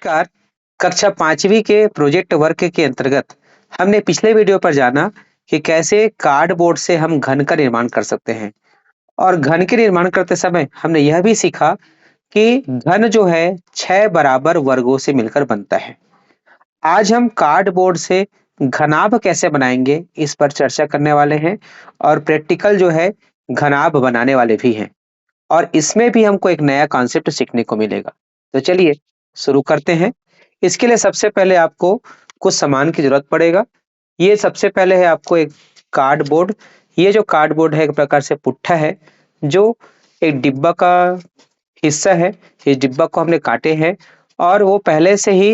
नमस्कार। कक्षा 5वीं के प्रोजेक्ट वर्क के अंतर्गत हमने पिछले वीडियो पर जाना कि कैसे कार्डबोर्ड से हम घन का निर्माण कर सकते हैं और घन के निर्माण करते समय हमने यह भी सीखा कि घन जो है 6 बराबर वर्गों से मिलकर बनता है। आज हम कार्डबोर्ड से घनाभ कैसे बनाएंगे इस पर चर्चा करने वाले हैं और प्रैक्टिकल जो है घनाभ बनाने वाले भी हैं और इसमें भी हमको एक नया कॉन्सेप्ट सीखने को मिलेगा। तो चलिए शुरू करते हैं। इसके लिए सबसे पहले आपको कुछ सामान की जरूरत पड़ेगा। ये सबसे पहले है आपको एक कार्डबोर्ड। ये जो कार्डबोर्ड है एक प्रकार से पुट्ठा है जो एक डिब्बा का हिस्सा है। इस डिब्बा को हमने काटे हैं और वो पहले से ही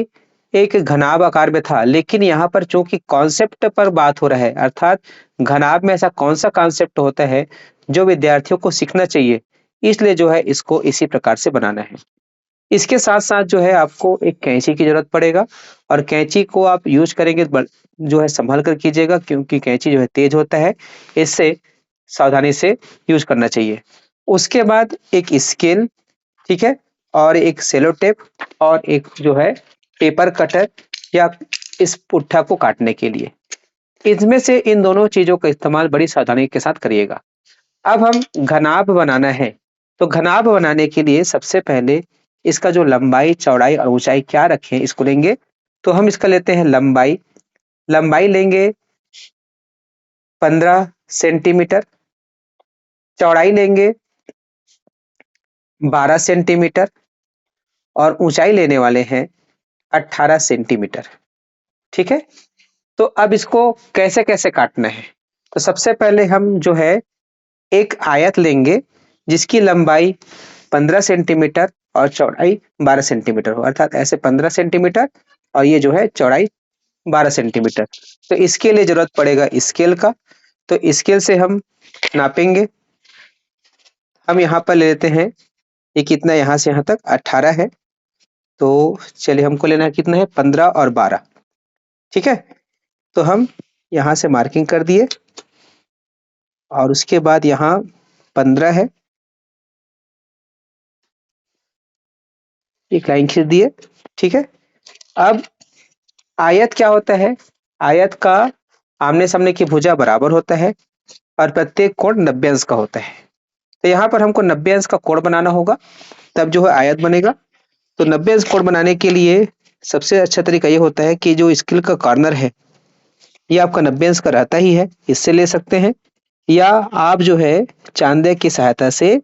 एक घनाभ आकार में था, लेकिन यहाँ पर चूंकि कॉन्सेप्ट पर बात हो रहा है, अर्थात घनाभ में ऐसा कौन सा कॉन्सेप्ट होता है जो विद्यार्थियों को सीखना चाहिए, इसलिए जो है इसको इसी प्रकार से बनाना है। इसके साथ-साथ जो है आपको एक कैंची की ज़रूरत पड़ेगा और कैंची को आप यूज़ करेंगे जो है सँभल कर कीजिएगा, क्योंकि कैंची जो है तेज़ होता है, इससे सावधानी से यूज़ करना चाहिए। उसके बाद एक स्केल, ठीक है? और एक सेलो टेप और एक जो है पेपर कटर या इस पुट्ठा को काटने के लिए। इनमें से इन दोनों चीज़ों का इस्तेमाल बड़ी सावधानी के साथ करिएगा। अब हम घनाभ बनाना है, तो घनाभ बनाने के लिए सबसे पहले इसका जो लंबाई, चौड़ाई और ऊंचाई क्या रखें इसको लेंगे। तो हम इसका लेते हैं लंबाई। लंबाई लेंगे 15 सेंटीमीटर, चौड़ाई लेंगे 12 सेंटीमीटर और ऊंचाई लेने वाले हैं 18 सेंटीमीटर। ठीक है? तो अब इसको कैसे-कैसे काटना है? तो सबसे पहले हम जो है एक आयत लेंगे जिसकी लंबाई 15 सेंटीमीटर और चौड़ाई 12 सेंटीमीटर हो, अर्थात ऐसे 15 सेंटीमीटर और ये जो है चौड़ाई 12 सेंटीमीटर। तो इसके लिए जरूरत पड़ेगा स्केल का। तो स्केल से हम नापेंगे। हम यहाँ पर ले लेते हैं, ये कितना, यहाँ से यहाँ तक 18 है। तो चलिए हमको लेना है कितना है, 15 और 12। ठीक है? तो हम यहाँ से मार्किंग कर दिए और उसके बाद यहाँ 15 है, एक लाइन खींच दिए। ठीक है? अब आयत क्या होता है? आयत का आमने सामने की भुजा बराबर होता है और प्रत्येक कोण 90 अंश का होता है। तो यहाँ पर हमको 90 अंश का कोण बनाना होगा, तब जो है आयत बनेगा। तो 90 अंश कोण बनाने के लिए सबसे अच्छा तरीका ये होता है कि जो स्केल का कॉर्नर है ये आपका 90 अंश का रहता ही है, इससे ले सकते हैं, या आप जो है चांदे की सहायता से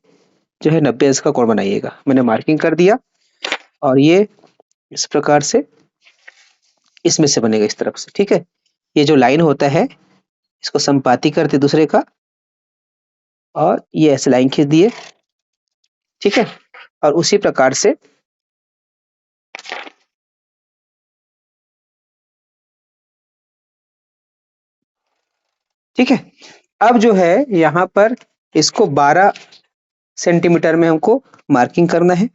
जो है 90 अंश का कोण बनाइएगा। मैंने मार्किंग कर दिया और ये इस प्रकार से इसमें से बनेगा इस तरफ से। ठीक है? ये जो लाइन होता है इसको संपाती करते दूसरे का और ये ऐसे लाइन खींच दिए। ठीक है? और उसी प्रकार से ठीक है? अब जो है यहाँ पर इसको 12 सेंटीमीटर में हमको मार्किंग करना है।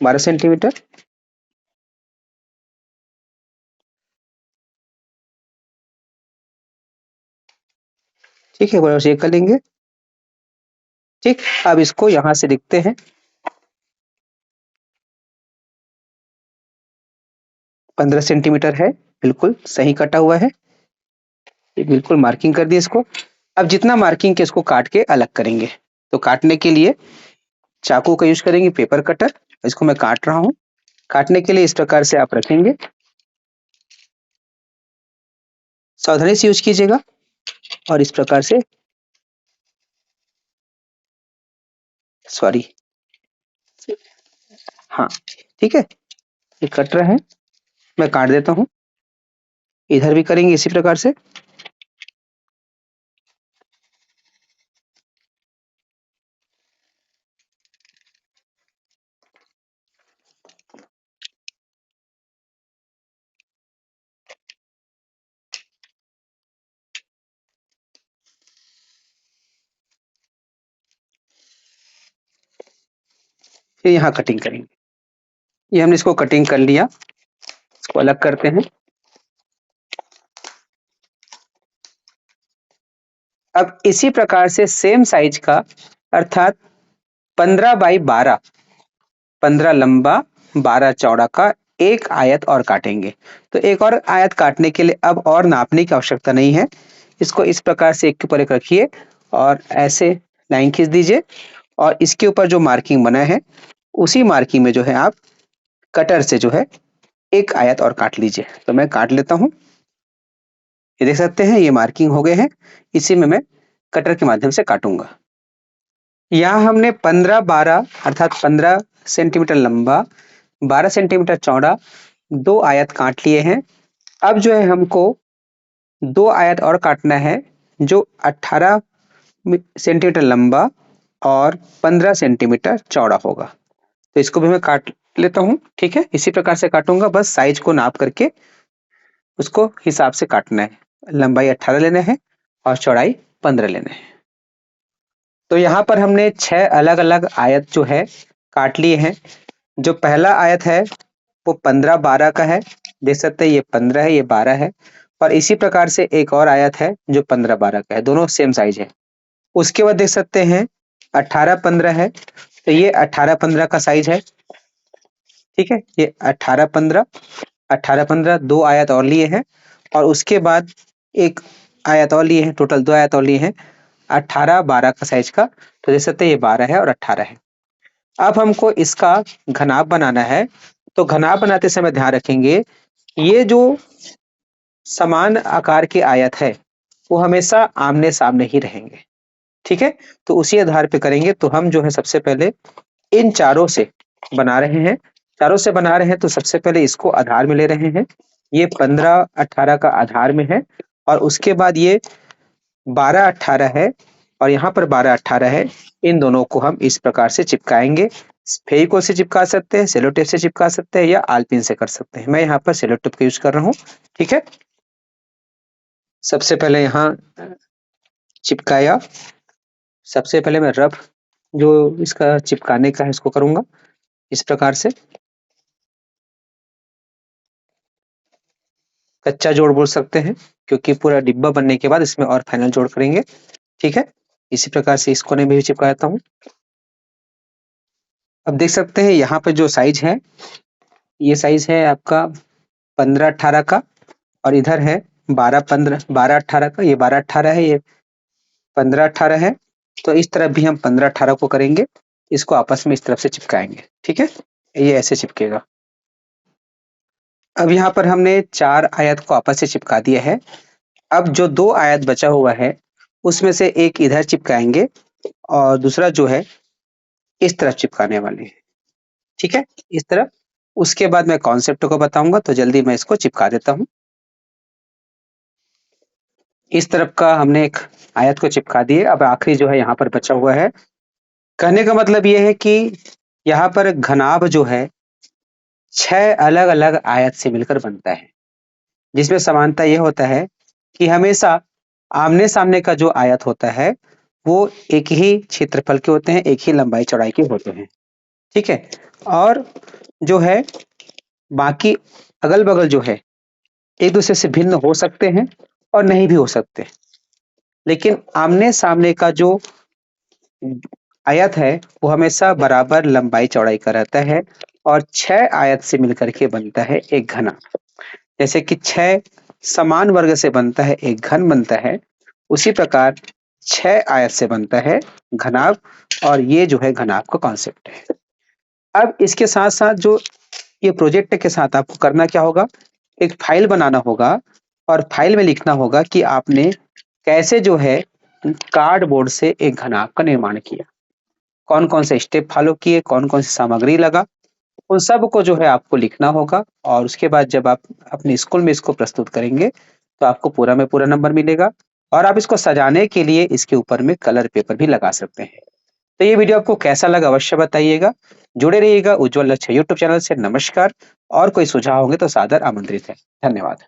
बारह सेंटीमीटर। ठीक है, बराबर चेक कर लेंगे। ठीक, अब इसको यहाँ से लिखते हैं। 15 सेंटीमीटर है, बिल्कुल सही कटा हुआ है। ये बिल्कुल मार्किंग कर दी इसको। अब जितना मार्किंग के इसको काट के अलग करेंगे। तो काटने के लिए चाकू का यूज करेंगे, पेपर कटर। इसको मैं काट रहा हूँ। काटने के लिए इस प्रकार से आप रखेंगे, सावधानी से यूज कीजिएगा और इस प्रकार से, सॉरी, हाँ ठीक है, ये कट रहा है, मैं काट देता हूँ। इधर भी करेंगे इसी प्रकार से। फिर यहाँ कटिंग करेंगे। ये हमने इसको कटिंग कर लिया, इसको अलग करते हैं। अब इसी प्रकार से सेम साइज का, अर्थात 15 बाई 12, 15 लंबा 12 चौड़ा का एक आयत और काटेंगे। तो एक और आयत काटने के लिए अब और नापने की आवश्यकता नहीं है। इसको इस प्रकार से एक के ऊपर एक रखिए और ऐसे लाइन खींच दीजिए और इसके ऊपर जो मार्किंग बना है उसी मार्किंग में जो है आप कटर से जो है एक आयत और काट लीजिए। तो मैं काट लेता हूं। ये देख सकते हैं ये मार्किंग हो गए हैं, इसी में मैं कटर के माध्यम से काटूंगा। यहाँ हमने 15-12 अर्थात 15 सेंटीमीटर लंबा 12 सेंटीमीटर चौड़ा दो आयत काट लिए हैं। अब जो है हमको दो आयत और काटना है जो 18 सेंटीमीटर लंबा और 15 सेंटीमीटर चौड़ा होगा। तो इसको भी मैं काट लेता हूँ। ठीक है, इसी प्रकार से काटूंगा, बस साइज को नाप करके उसको हिसाब से काटना है। लंबाई 18 लेना है और चौड़ाई 15 लेना है। तो यहाँ पर हमने 6 अलग अलग आयत जो है काट लिए हैं। जो पहला आयत है वो 15-12 का है, देख सकते हैं ये 15 है, ये 12 है। और इसी प्रकार से एक और आयत है जो 15-12 का है, दोनों सेम साइज है। उसके बाद देख सकते हैं 18-15 है, तो ये 18-15 का साइज है। ठीक है, ये 18-15 दो आयत और लिए हैं और उसके बाद एक आयत और लिए हैं, टोटल दो आयत और लिए हैं 18-12 का साइज का। तो देख सकते हैं ये 12 है और 18 है। अब हमको इसका घनाभ बनाना है। तो घनाभ बनाते समय ध्यान रखेंगे ये जो समान आकार के आयत है वो हमेशा आमने सामने ही रहेंगे। ठीक है, तो उसी आधार पे करेंगे। तो हम जो है सबसे पहले इन चारों से बना रहे हैं, चारों से बना रहे हैं तो सबसे पहले इसको आधार में ले रहे हैं। ये 15-18 का आधार में है और उसके बाद ये 12-18 है और यहाँ पर 12-18 है। इन दोनों को हम इस प्रकार से चिपकाएंगे। फेविकोल से चिपका सकते हैं, सेलो टेप से चिपका सकते हैं या आलपिन से कर सकते हैं। मैं यहाँ पर सेलो टेप का यूज कर रहा हूँ। ठीक है, सबसे पहले यहाँ चिपकाया। सबसे पहले मैं रफ जो इसका चिपकाने का है इसको करूंगा इस प्रकार से। कच्चा जोड़ बोल सकते हैं क्योंकि पूरा डिब्बा बनने के बाद इसमें और फाइनल जोड़ करेंगे। ठीक है, इसी प्रकार से इस कोने में भी चिपका देता हूँ। अब देख सकते हैं यहाँ पे जो साइज है ये साइज है आपका 15-18 का और इधर है 12-18 का। ये 12-18 है, ये 15-18 है। तो इस तरफ भी हम 15-18 को करेंगे, इसको आपस में इस तरफ से चिपकाएंगे। ठीक है, ये ऐसे चिपकेगा। अब यहाँ पर हमने 4 आयत को आपस से चिपका दिया है। अब जो 2 आयत बचा हुआ है उसमें से एक इधर चिपकाएंगे और दूसरा जो है इस तरफ चिपकाने वाले हैं। ठीक है, इस तरफ। उसके बाद मैं कॉन्सेप्ट को बताऊंगा, तो जल्दी मैं इसको चिपका देता हूँ। इस तरफ का हमने एक आयत को चिपका दिए। अब आखिरी जो है यहाँ पर बचा हुआ है। कहने का मतलब ये है कि यहाँ पर घनाभ जो है 6 अलग अलग आयत से मिलकर बनता है, जिसमें समानता यह होता है कि हमेशा आमने सामने का जो आयत होता है वो एक ही क्षेत्रफल के होते हैं, एक ही लंबाई चौड़ाई के होते हैं। ठीक है, और जो है बाकी अगल बगल जो है एक दूसरे से भिन्न हो सकते हैं और नहीं भी हो सकते, लेकिन आमने सामने का जो आयत है वो हमेशा बराबर लंबाई चौड़ाई का रहता है और 6 आयत से मिलकर के बनता है एक घना। जैसे कि 6 समान वर्ग से बनता है एक घन बनता है, उसी प्रकार 6 आयत से बनता है घनाभ। और ये जो है घनाभ का कॉन्सेप्ट है। अब इसके साथ साथ जो ये प्रोजेक्ट के साथ आपको करना क्या होगा, एक फाइल बनाना होगा और फाइल में लिखना होगा कि आपने कैसे जो है कार्डबोर्ड से एक घनाभ का निर्माण किया, कौन कौन से स्टेप फॉलो किए, कौन कौन सी सामग्री लगा, उन सब को जो है आपको लिखना होगा। और उसके बाद जब आप अपने स्कूल में इसको प्रस्तुत करेंगे तो आपको पूरा में पूरा नंबर मिलेगा। और आप इसको सजाने के लिए इसके ऊपर में कलर पेपर भी लगा सकते हैं। तो ये वीडियो आपको कैसा लगा अवश्य बताइएगा। जुड़े रहिएगा उज्जवल लक्ष्य यूट्यूब चैनल से। नमस्कार। और कोई सुझाव होंगे तो सादर आमंत्रित है। धन्यवाद।